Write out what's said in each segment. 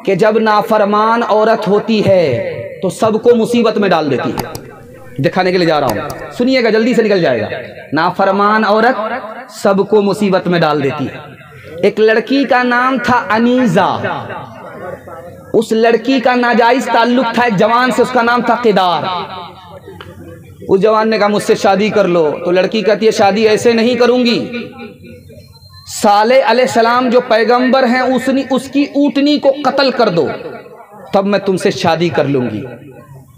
कि जब नाफरमान औरत होती है तो सबको मुसीबत में डाल देती है। दिखाने के लिए जा रहा हूं, सुनिएगा, जल्दी से निकल जाएगा। नाफरमान औरत सबको मुसीबत में डाल देती है। एक लड़की का नाम था अनीजा। उस लड़की का नाजायज ताल्लुक था एक जवान से, उसका नाम था किदार। उस जवान ने कहा मुझसे शादी कर लो, तो लड़की कहती है शादी ऐसे नहीं करूंगी, सालेह अलैहिस्सलाम जो पैगंबर हैं उसकी ऊँटनी को कत्ल कर दो, तब मैं तुमसे शादी कर लूंगी।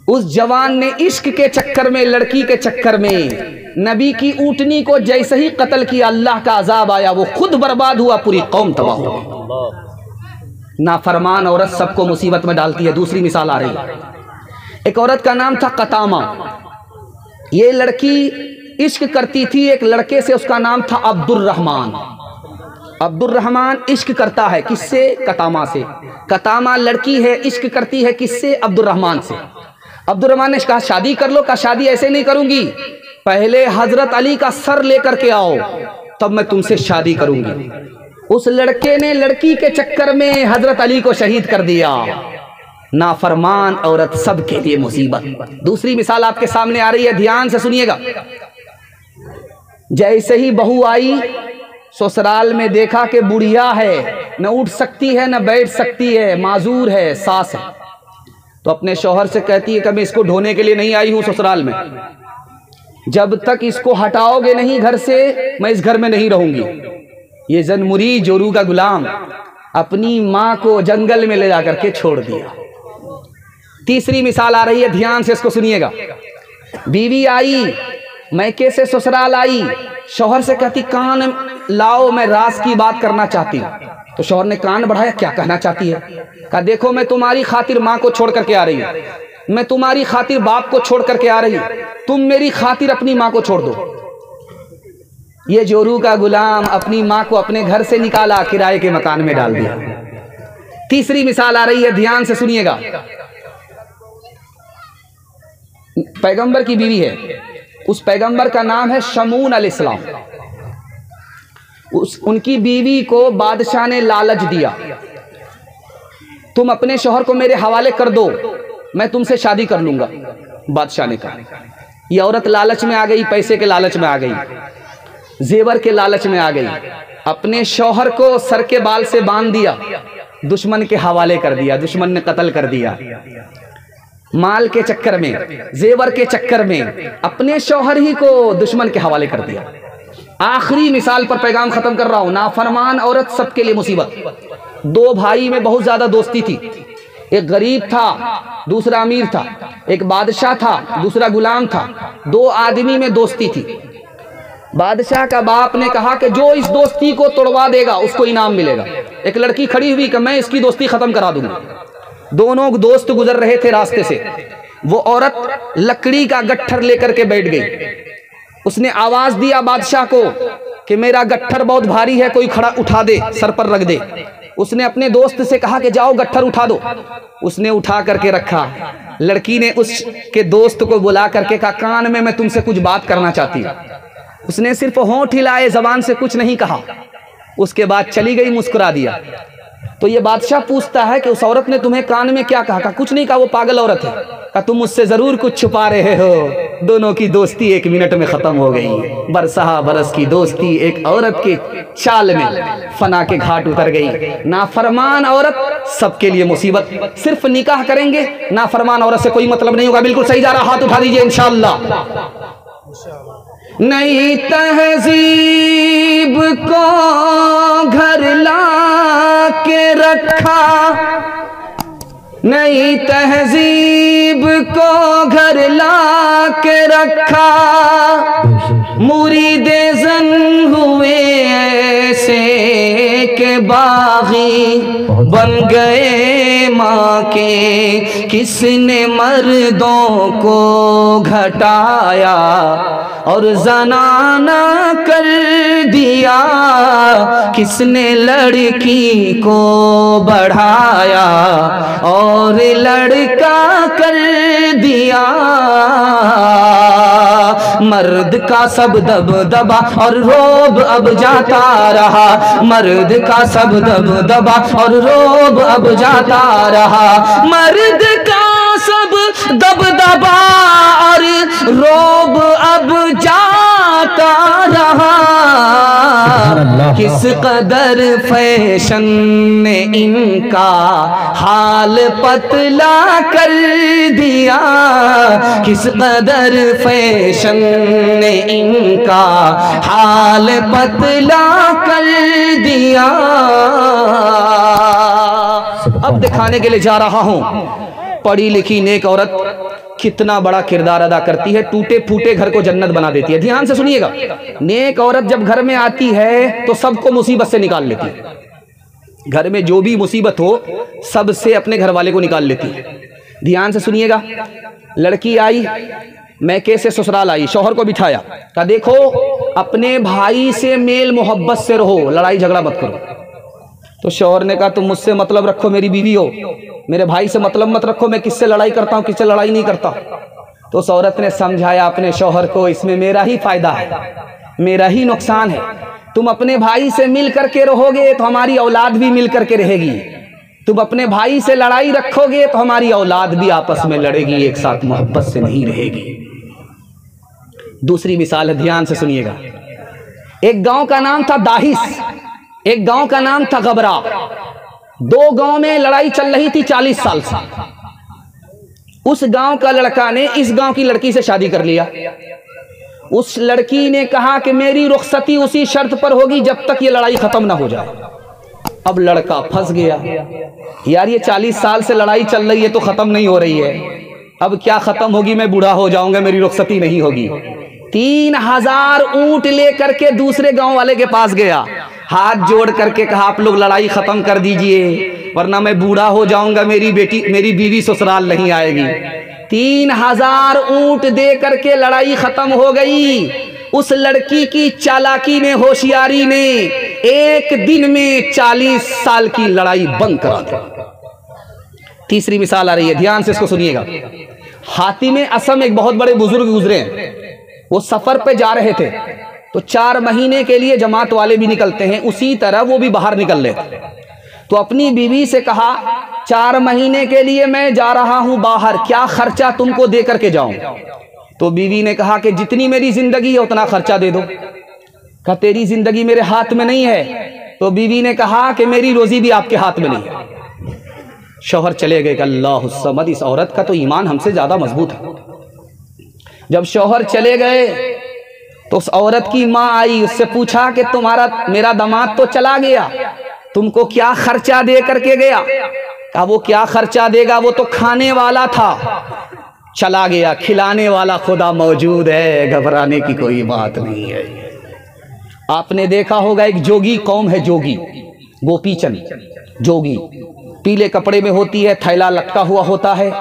उस जवान ने इश्क के चक्कर में, लड़की के चक्कर में नबी की ऊँटनी को जैसे ही कत्ल किया, अल्लाह का अजाब आया, वो खुद बर्बाद हुआ, पूरी कौम तबाह हो गई। नाफरमान औरत सबको मुसीबत में डालती है। दूसरी मिसाल आ रही है, एक औरत का नाम था कतामा। ये लड़की इश्क करती थी एक लड़के से, उसका नाम था अब्दुर्रहमान। अब्दुर्रहमान इश्क करता है किससे? कतामा से। कतामा लड़की है, इश्क करती है किससे? अब्दुर्रहमान से। अब्दुर्रहमान ने कहा शादी कर लो, कहा शादी ऐसे नहीं करूंगी, पहले हजरत अली का सर लेकर के आओ, तब मैं तुमसे शादी करूंगी। उस लड़के ने लड़की के चक्कर में हजरत अली को शहीद कर दिया। नाफरमान औरत सबके लिए मुसीबत। दूसरी मिसाल आपके सामने आ रही है, ध्यान से सुनिएगा। जैसे ही बहू आई, ससुराल में देखा कि बुढ़िया है, न उठ सकती है न बैठ सकती है, माजूर है, सास है, तो अपने शौहर से कहती है कि मैं इसको ढोने के लिए नहीं आई हूं ससुराल में, जब तक इसको हटाओगे नहीं घर से, मैं इस घर में नहीं रहूंगी। ये जनमुरी जोरू का गुलाम अपनी माँ को जंगल में ले जाकर के छोड़ दिया। तीसरी मिसाल आ रही है, ध्यान से इसको सुनिएगा। बीवी आई, मैके से ससुराल आई, शौहर से कहती कान लाओ, मैं राज की बात करना चाहती हूँ। तो शौहर ने कान बढ़ाया, क्या कहना चाहती है? कहा देखो मैं तुम्हारी खातिर माँ को छोड़ करके आ रही हूँ, मैं तुम्हारी खातिर बाप को छोड़ करके आ रही हूँ, तुम मेरी खातिर अपनी माँ को छोड़ दो। ये जोरू का गुलाम अपनी माँ को अपने घर से निकाला, किराए के मकान में डाल दिया। तीसरी मिसाल आ रही है, ध्यान से सुनिएगा। पैगंबर की बीवी है, उस पैगंबर का नाम है शमून अलैहिस्सलाम। उनकी बीवी को बादशाह ने लालच दिया, तुम अपने शौहर को मेरे हवाले कर दो, मैं तुमसे शादी कर लूंगा। बादशाह ने कहा। यह औरत लालच में आ गई, पैसे के लालच में आ गई, जेवर के लालच में आ गई, अपने शौहर को सर के बाल से बांध दिया, दुश्मन के हवाले कर दिया, दुश्मन ने कत्ल कर दिया। माल के चक्कर में, जेवर के चक्कर में अपने शौहर ही को दुश्मन के हवाले कर दिया। आखिरी मिसाल पर पैगाम खत्म कर रहा हूं। नाफरमान औरत सबके लिए मुसीबत। दो भाई में बहुत ज्यादा दोस्ती थी, एक गरीब था दूसरा अमीर था, एक बादशाह था दूसरा गुलाम था, दो आदमी में दोस्ती थी। बादशाह का बाप ने कहा कि जो इस दोस्ती को तोड़वा देगा उसको इनाम मिलेगा। एक लड़की खड़ी हुई कि मैं इसकी दोस्ती खत्म करा दूंगा। दोनों दोस्त गुजर रहे थे रास्ते से, वो औरत लकड़ी का गट्ठर लेकर के बैठ गई। उसने आवाज दिया बादशाह को कि मेरा गट्ठर बहुत भारी है, कोई खड़ा उठा दे, सर पर रख दे। उसने अपने दोस्त से कहा कि जाओ गट्ठर उठा दो। उसने उठा करके रखा। लड़की ने उसके दोस्त को बुला करके कहा कान में मैं तुमसे कुछ बात करना चाहती हूँ। उसने सिर्फ होंठ हिलाए, जबान से कुछ नहीं कहा। उसके बाद चली गई, मुस्कुरा दिया। तो ये बादशाह पूछता है कि उस औरत ने तुम्हें कान में क्या कहा? कुछ नहीं कहा, वो पागल औरत है। कहा तुम मुझसे जरूर कुछ छुपा रहे हो। दोनों की दोस्ती 1 मिनट में खत्म हो गई। बरसहा बरस की दोस्ती एक औरत के चाल में फना के घाट उतर गई। नाफरमान औरत सबके लिए मुसीबत। सिर्फ निकाह करेंगे, नाफरमान औरत से कोई मतलब नहीं होगा। बिल्कुल सही जा रहा, हाथ उठा दीजिए इंशाअल्लाह। नई तहजीब को घर ला के रखा, नई तहजीब को घर ला के रखा, मुरीदे जन हुए ऐसे के बागी बन गए माँ के। किसने मर्दों को घटाया और जनाना कर दिया, किसने लड़की को बढ़ाया और लड़का कर दिया। मर्द का सब दबदबा और रोब अब जाता रहा, मर्द का सब दबदबा और रोब अब जाता रहा, मर्द का सब दबदबा और रोब अब जाता रहा। किस कदर फैशन ने इनका हाल पतला कर दिया, किस कदर फैशन ने इनका हाल पतला कर दिया। अब दिखाने के लिए जा रहा हूं पढ़ी लिखी नेक औरत कितना बड़ा किरदार अदा करती है, टूटे फूटे घर को जन्नत बना देती है। ध्यान से सुनिएगा, नेक औरत जब घर में आती है तो सबको मुसीबत से निकाल लेती है। घर में जो भी मुसीबत हो सबसे अपने घर वाले को निकाल लेती है। ध्यान से सुनिएगा, लड़की आई, मैके से ससुराल आई, शौहर को बिठाया, कहा देखो अपने भाई से मेल मोहब्बत से रहो, लड़ाई झगड़ा मत करो। तो शौहर ने कहा तुम मुझसे मतलब रखो, मेरी बीवी हो, मेरे भाई से मतलब मत रखो, मैं किससे लड़ाई करता हूँ किससे लड़ाई नहीं करता। तो उस औरत ने समझाया अपने शौहर को, इसमें मेरा ही फायदा है, मेरा ही नुकसान है। तुम अपने भाई से मिल करके रहोगे तो हमारी औलाद भी मिल करके रहेगी, तुम अपने भाई से लड़ाई रखोगे तो हमारी औलाद भी आपस में लड़ेगी, एक साथ मोहब्बत से नहीं रहेगी। दूसरी मिसाल है, ध्यान से सुनिएगा। एक गांव का नाम था दाहिस, एक गांव का नाम था गबरा। दो गांव में लड़ाई चल रही थी 40 साल से। उस गांव का लड़का ने इस गांव की लड़की से शादी कर लिया। उस लड़की ने कहा कि मेरी रुखसती उसी शर्त पर होगी जब तक ये लड़ाई खत्म ना हो जाए। अब लड़का फंस गया, यार ये 40 साल से लड़ाई चल रही है तो खत्म नहीं हो रही है, अब क्या खत्म होगी, मैं बूढ़ा हो जाऊंगा, मेरी रुखसती नहीं होगी। 3000 ऊंट लेकर के दूसरे गांव वाले के पास गया, हाथ जोड़ करके कहा आप लोग लड़ाई खत्म कर दीजिए वरना मैं बूढ़ा हो जाऊंगा, मेरी बीवी ससुराल नहीं आएगी। 3000 ऊंट दे करके लड़ाई खत्म हो गई। उस लड़की की चालाकी ने, होशियारी ने एक दिन में 40 साल की लड़ाई बंद करा दी। तीसरी मिसाल आ रही है, ध्यान से इसको सुनिएगा। हातिम असम एक बहुत बड़े बुजुर्ग गुजरे हैं, वो सफर पे जा रहे थे तो 4 महीने के लिए जमात वाले भी निकलते हैं, उसी तरह वो भी बाहर निकल रहे। तो अपनी बीवी से कहा 4 महीने के लिए मैं जा रहा हूं बाहर, क्या खर्चा तुमको दे करके जाऊं। तो बीवी ने कहा कि जितनी मेरी जिंदगी है उतना खर्चा दे दो। कहा तेरी जिंदगी मेरे हाथ में नहीं है। तो बीवी ने कहा कि मेरी रोजी भी आपके हाथ में नहीं है। शौहर चले गए, अल्लाह समद, इस औरत का तो ईमान हमसे ज्यादा मजबूत है। जब शौहर चले गए तो उस औरत की माँ आई, उससे पूछा कि तुम्हारा मेरा दामाद तो चला गया, तुमको क्या खर्चा दे करके गया। कहा वो क्या खर्चा देगा, वो तो खाने वाला था, चला गया, खिलाने वाला खुदा मौजूद है, घबराने की कोई बात नहीं है। आपने देखा होगा एक जोगी कौम है, जोगी गोपीचंद जोगी, पीले कपड़े में होती है, थैला लटका हुआ होता है,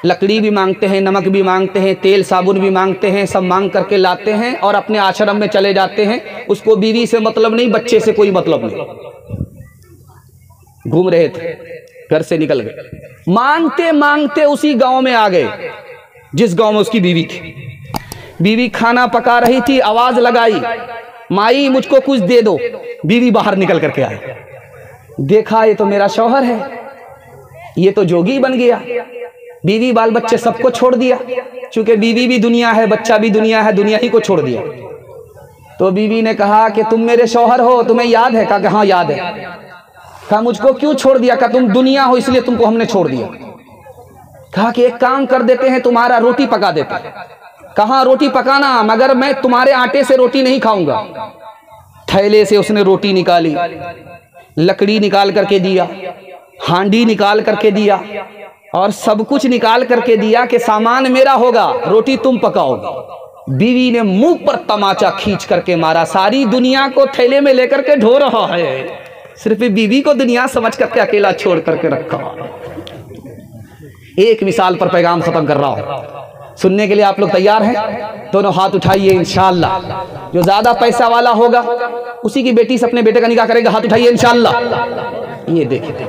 लकड़ी भी मांगते हैं, नमक भी मांगते हैं, तेल साबुन भी मांगते हैं, सब मांग करके लाते हैं और अपने आश्रम में चले जाते हैं। उसको बीवी से मतलब नहीं, बच्चे से कोई मतलब नहीं। घूम रहे थे, घर से निकल गए, मांगते मांगते उसी गांव में आ गए जिस गांव में उसकी बीवी थी। बीवी खाना पका रही थी, आवाज लगाई, माई मुझको कुछ दे दो। बीवी बाहर निकल करके आई, देखा ये तो मेरा शौहर है, ये तो जोगी बन गया। बीवी बाल बच्चे सबको छोड़ दिया, चूंकि बीवी भी दुनिया है, बच्चा भी दुनिया है, दुनिया ही को छोड़ दिया। तो बीवी ने कहा कि तुम मेरे शौहर हो, तुम्हें याद है? कहा कि हाँ याद है। कहा मुझको क्यों छोड़ दिया? कहा तुम दुनिया हो इसलिए तुमको हमने छोड़ दिया। कहा कि एक काम कर देते हैं, तुम्हारा रोटी पका देते हैं। कहा रोटी पकाना, मगर मैं तुम्हारे आटे से रोटी नहीं खाऊंगा। थैले से उसने रोटी निकाली, लकड़ी निकाल करके दिया, हांडी निकाल करके दिया और सब कुछ निकाल करके दिया कि सामान मेरा होगा, रोटी तुम पकाओगे। बीवी ने मुंह पर तमाचा खींच करके मारा, सारी दुनिया को थैले में लेकर के ढो रहा है, सिर्फ बीवी को दुनिया समझ करके अकेला छोड़ करके रखा। एक मिसाल पर पैगाम खत्म कर रहा हूं, सुनने के लिए आप लोग तैयार हैं? दोनों हाथ उठाइए इंशाअल्लाह। जो ज्यादा पैसा वाला होगा उसी की बेटी से अपने बेटे का निकाह करेगा, हाथ उठाइए इंशाअल्लाह। ये देखिए